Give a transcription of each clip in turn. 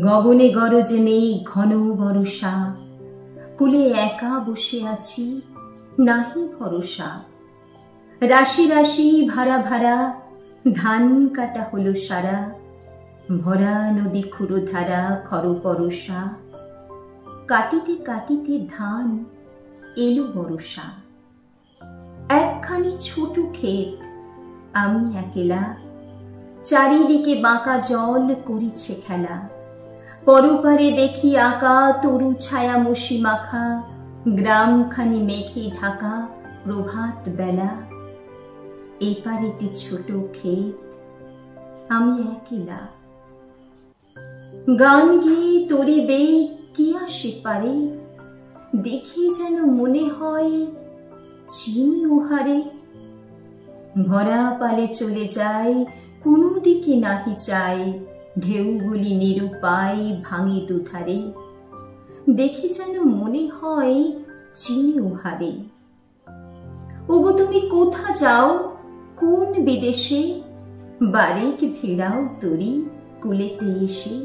গগনে গরজে মেঘ ঘন বরষা, কুলে একা বসে আছি নাহি ভরসা। রাশি রাশি ভাড়া ভাড়া ধান কাটা হলো সারা, ভরা নদী খুরো ধারা খর পরশা। কাটিতে কাটিতে ধান এলো বরষা। একখানি ছোট ক্ষেত, আমি একেলা, চারিদিকে বাঁকা জল করিছে খেলা। পরপারে দেখি আঁকা তরু ছায়া মশি মাখা, গ্রামখানি মেঘে ঢাকা প্রভাত বেলা। এপারেতে ছোট ক্ষেত, আমি একেলা। গান গেয়ে তরিবে কি আসে পারে, দেখে যেন মনে হয় চিনি উহারে। ভরা পালে চলে যায় কোনো দিকে নাহি চায়, ঢেউগুলি নিরুপায় ভাঙে দুধারে। দেখে যেন মনে হয় চিনি উহারে। ওগো তুমি কোথা যাও কোন বিদেশে, বারেক ভিড়াও তরি কুলেতে এসে।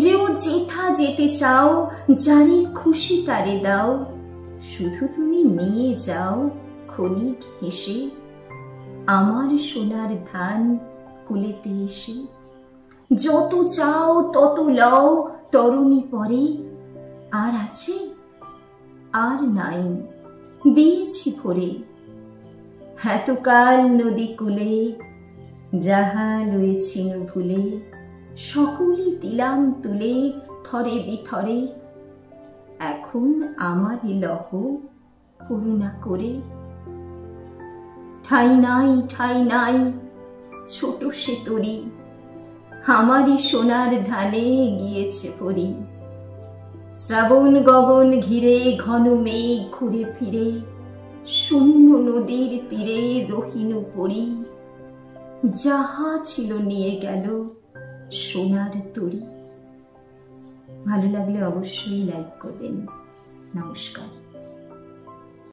যেও যেথা যেতে চাও, যারে খুশি তারে দাও, শুধু তুমি নিয়ে যাও ক্ষণিক হেসে আমার সোনার ধান কুলেতে এসে। যত চাও তত লও তরুণী পরে, আর আছে আর নাই দিয়েছি ভরে। এতকাল নদী কুলে যাহা লয়েছিনু ভুলে, সকলই দিলাম তুলে থরে বিথরে। এখন আমারই লহ করুণা করে। ঠাই নাই ঠাই নাই ছোট সে তরি, আমারই সোনার ধানে গিয়েছে ভরি। শ্রাবণ গগন ঘিরে ঘন মেঘ ঘুরে ফিরে, শূন্য নদীর তীরে রহিনু পড়ি। যাহা ছিল নিয়ে গেল সোনার তরি। ভালো লাগলে অবশ্যই লাইক করবেন। নমস্কার।